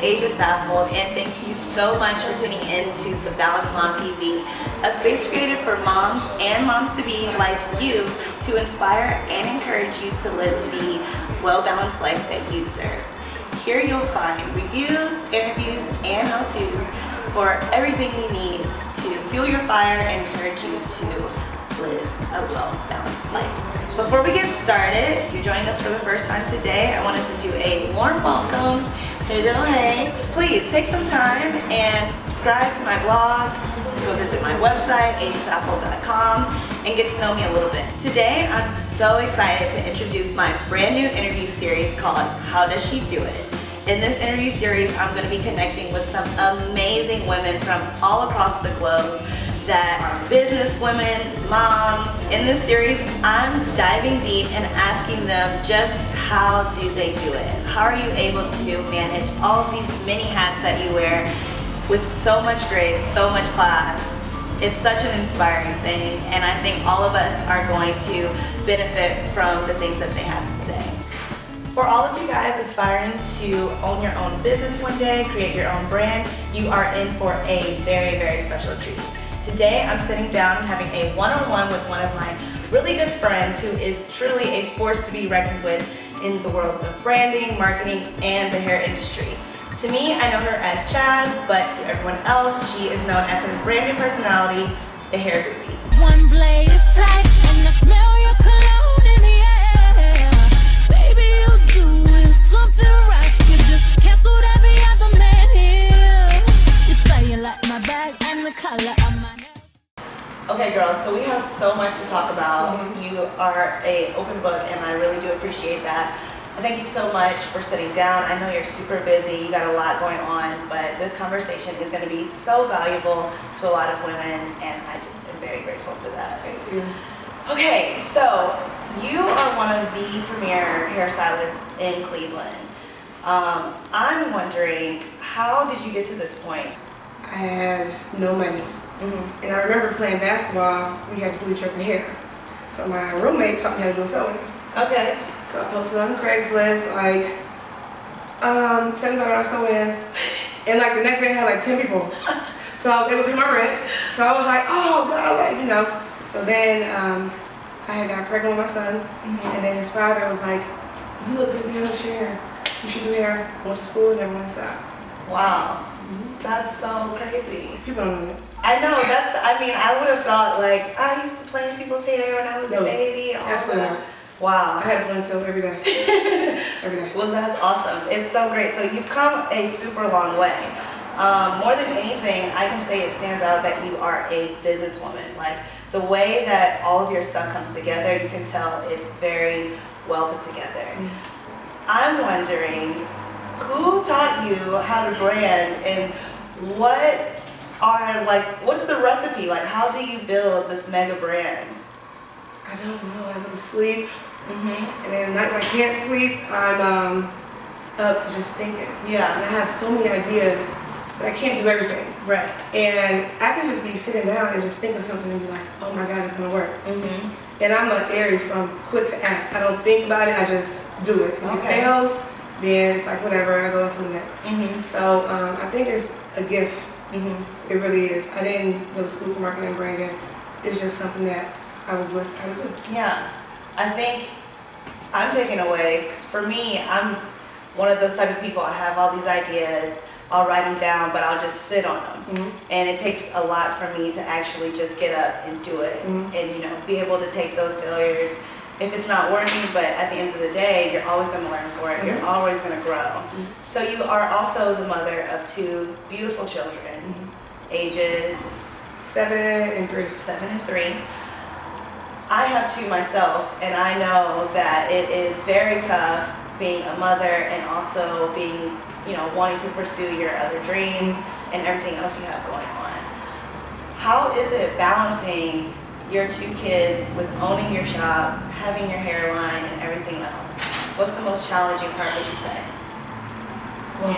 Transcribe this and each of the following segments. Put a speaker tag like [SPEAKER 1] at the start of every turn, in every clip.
[SPEAKER 1] is Saffold, and thank you so much for tuning in to the Balanced Mom TV, a space created for moms and moms-to-be like you to inspire and encourage you to live the well-balanced life that you deserve. Here you'll find reviews, interviews, and how-tos for everything you need to fuel your fire and encourage you to live a well-balanced life. Before we get started, if you're joining us for the first time today, I want to send you a warm welcome. Hey. Please take some time and subscribe to my blog. Go visit my website, howdoesshedoit.com, and get to know me a little bit. Today, I'm so excited to introduce my brand new interview series called How Does She Do It? In this interview series, I'm going to be connecting with some amazing women from all across the globe that are business women, moms. In this series, I'm diving deep and asking them just how do they do it? How are you able to manage all of these many hats that you wear with so much grace, so much class? It's such an inspiring thing, and I think all of us are going to benefit from the things that they have to say. For all of you guys aspiring to own your own business one day, create your own brand, you are in for a very, very special treat. Today, I'm sitting down and having a one-on-one with one of my really good friends who is truly a force to be reckoned with in the worlds of branding, marketing, and the hair industry. To me, I know her as Chaz, but to everyone else, she is known as her brand new personality, the Hair Groupie.
[SPEAKER 2] One blade is tight, and I smell your cologne in the air. Baby, you doing something right. You just canceled every other man here. You say you like my bag and the color of my nails.
[SPEAKER 1] Okay, girls, so we have so much to talk about. You are an open book, and I really do appreciate that. I thank you so much for sitting down. I know you're super busy, you got a lot going on, but this conversation is going to be so valuable to a lot of women, and I just am very grateful for that.
[SPEAKER 3] Thank you.
[SPEAKER 1] Okay, so you are one of the premier hairstylists in Cleveland. I'm wondering, how did you get to this point?
[SPEAKER 3] I had no money. And I remember playing basketball, we had to do each other's hair. So my roommate taught me how to do sewing.
[SPEAKER 1] Okay.
[SPEAKER 3] So I posted on Craigslist, like, $75 sew-ins. And like the next day I had like 10 people. So I was able to pay my rent. So I was like, oh God, like, you know. So then I had got pregnant with my son. And then his father was like, you look good behind the chair. You should do hair. I went to school and never went to stop.
[SPEAKER 1] Wow. That's so crazy.
[SPEAKER 3] People don't know that.
[SPEAKER 1] I know, I mean, I would have thought like, I used to play in people's hair when I was a baby.
[SPEAKER 3] Absolutely not.
[SPEAKER 1] Wow.
[SPEAKER 3] I had to blend every day. Every day.
[SPEAKER 1] Well, that's awesome. It's so great. So you've come a super long way. More than anything, I can say it stands out that you are a businesswoman. Like the way that all of your stuff comes together, you can tell it's very well put together. I'm wondering, who taught you how to brand, and what's the recipe? Like, how do you build this mega brand?
[SPEAKER 3] I don't know. I go to sleep, and then nights I can't sleep, I'm up just thinking. Yeah. And I have so many ideas, but I can't do everything. Right. And I can just be sitting down and just think of something and be like, oh my God, it's gonna work. And I'm an Aries, so I'm quick to act. I don't think about it, I just do it. If it fails, then it's like whatever, I go into the next. So I think it's a gift. It really is. I didn't go to school for marketing and branding. It's just something that I was blessed how to do.
[SPEAKER 1] Yeah, I think I'm taking away, because for me, I'm one of those type of people, I have all these ideas, I'll write them down, but I'll just sit on them. And it takes a lot for me to actually just get up and do it, and you know, be able to take those failures if it's not working, but at the end of the day, you're always going to learn for it. You're always going to grow. So you are also the mother of 2 beautiful children, ages
[SPEAKER 3] 7 and 3.
[SPEAKER 1] 7 and 3. I have 2 myself, and I know that it is very tough being a mother and also being, you know, wanting to pursue your other dreams and everything else you have going on. How is it balancing your 2 kids with owning your shop, having your hairline, and everything else? What's the most challenging part, would you say?
[SPEAKER 3] Well,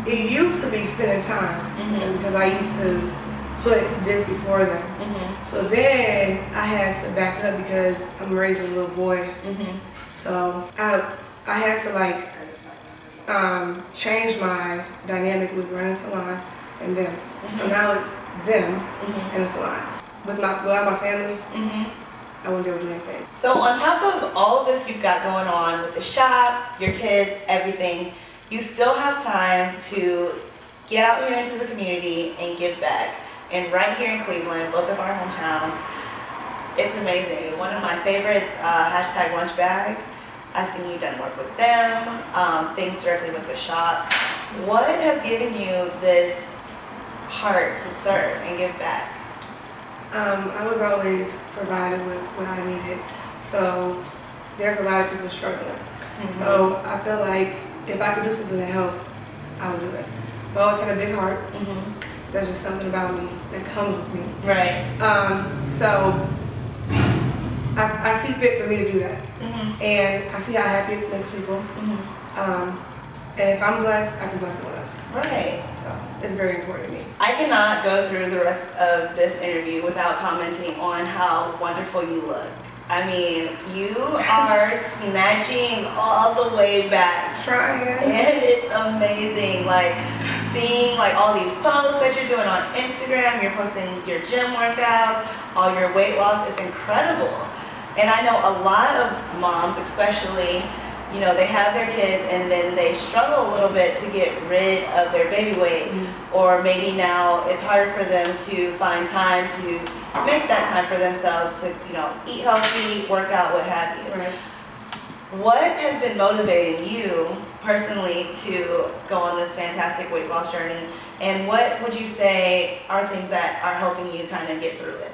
[SPEAKER 3] it used to be spending time, because I used to put this before them. So then I had to back up because I'm raising a little boy. So I had to like changed my dynamic with running a salon and them. So now it's them and a salon. Without my family, I wouldn't be able to do anything.
[SPEAKER 1] So on top of all of this you've got going on with the shop, your kids, everything, you still have time to get out here into the community and give back. And right here in Cleveland, both of our hometowns, it's amazing. One of my favorites, hashtag lunch bag. I've seen you done work with them, things directly with the shop. What has given you this heart to serve and give back?
[SPEAKER 3] I was always provided with what I needed. So there's a lot of people struggling. So I feel like if I could do something to help, I would do it. I've always had a big heart. There's just something about me that comes with me.
[SPEAKER 1] Right.
[SPEAKER 3] So I see fit for me to do that. And I see how happy it makes people. And if I'm blessed, I can bless someone else.
[SPEAKER 1] Right.
[SPEAKER 3] So it's very important to me.
[SPEAKER 1] I cannot go through the rest of this interview without commenting on how wonderful you look. I mean, you are snatching all the way back.
[SPEAKER 3] Trying.
[SPEAKER 1] And it's amazing. Like, seeing like all these posts that you're doing on Instagram, you're posting your gym workouts, all your weight loss is incredible. And I know a lot of moms, especially, you know, they have their kids and then they struggle a little bit to get rid of their baby weight, or maybe now it's harder for them to find time to make that time for themselves to, you know, eat healthy, work out, what have you.
[SPEAKER 3] Right.
[SPEAKER 1] What has been motivating you personally to go on this fantastic weight loss journey, and what would you say are things that are helping you kind of get through it?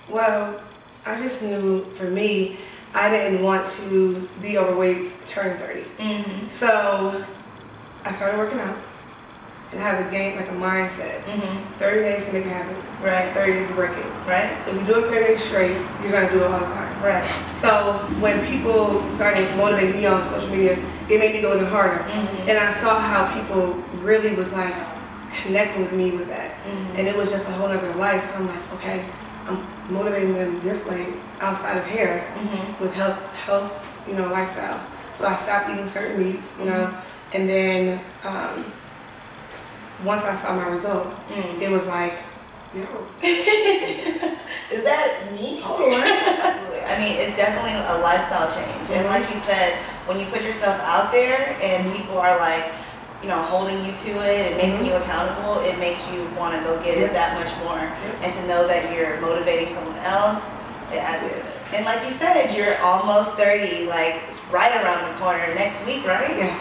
[SPEAKER 3] Well, I just knew for me, I didn't want to be overweight turning 30. So I started working out and have a game, like a mindset. 30 days to make it happen.
[SPEAKER 1] Right.
[SPEAKER 3] 30 days to break it.
[SPEAKER 1] Right.
[SPEAKER 3] So if you do it 30 days straight, you're gonna do it all the time.
[SPEAKER 1] Right.
[SPEAKER 3] So when people started motivating me on social media, it made me go even harder. And I saw how people really was like connecting with me with that. And it was just a whole nother life. So I'm like, okay, I'm motivating them this way outside of hair with health, you know, lifestyle. So I stopped eating certain meats, you know, and then once I saw my results, it was like, yo.
[SPEAKER 1] Is that me?
[SPEAKER 3] Hold on.
[SPEAKER 1] I mean, it's definitely a lifestyle change. And like you said, when you put yourself out there and people are like, you know, holding you to it and making you accountable, it makes you want to go get it that much more. And to know that you're motivating someone else, it adds to it. And like you said, you're almost 30, like it's right around the corner next week, right?
[SPEAKER 3] Yes.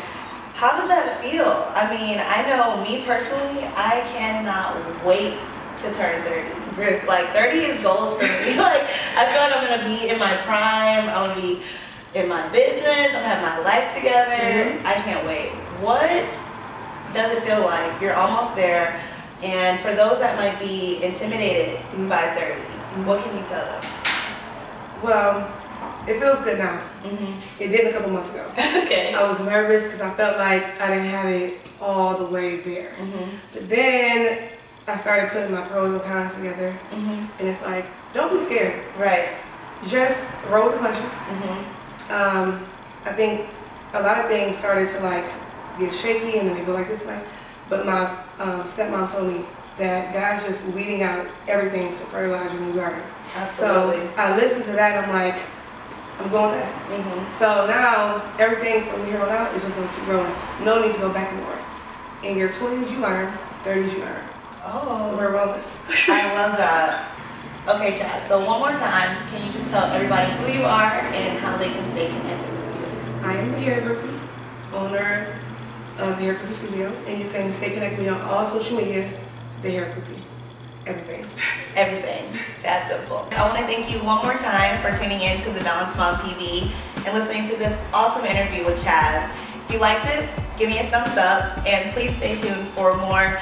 [SPEAKER 1] How does that feel? I mean, I know me personally, I cannot wait to turn 30.
[SPEAKER 3] Really?
[SPEAKER 1] Like 30 is goals for me. Like I feel like I'm gonna be in my prime, I'm gonna be in my business, I'm gonna have my life together. I can't wait. What does it feel like? You're almost there, and for those that might be intimidated by 30, what can you tell them?
[SPEAKER 3] Well, it feels good now. It did a couple months ago.
[SPEAKER 1] Okay.
[SPEAKER 3] I was nervous because I felt like I didn't have it all the way there. But then I started putting my pros and cons together, and it's like, don't be scared.
[SPEAKER 1] Right.
[SPEAKER 3] Just roll with the punches. I think a lot of things started to like get shaky and then they go like this way. But my stepmom told me that God's just weeding out everything to fertilize your new garden.
[SPEAKER 1] Absolutely.
[SPEAKER 3] So I listened to that and I'm like, I'm going with that. So now everything from here on out is just going to keep growing. No need to go back anymore. In your 20s you learn, 30s you learn.
[SPEAKER 1] Oh.
[SPEAKER 3] So we're rolling.
[SPEAKER 1] I love that. Okay, Chaz, so one more time, can you just tell everybody who you are and how they can stay connected with you?
[SPEAKER 3] I am the Hair Groupie, owner of the Hair Groupie Studio, and you can stay connected with me on all social media, the Hair Groupie. Everything.
[SPEAKER 1] Everything. That's simple. I want to thank you one more time for tuning in to the Balanced Mom TV and listening to this awesome interview with Chaz. If you liked it, give me a thumbs up, and please stay tuned for more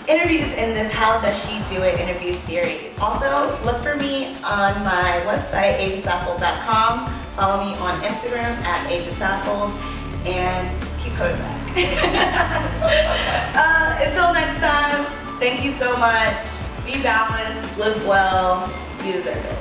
[SPEAKER 1] interviews in this How Does She Do It interview series. Also, look for me on my website, saffold.com. Follow me on Instagram at Saffold, and keep coming back. Until next time, thank you so much. Be balanced, live well, you deserve it.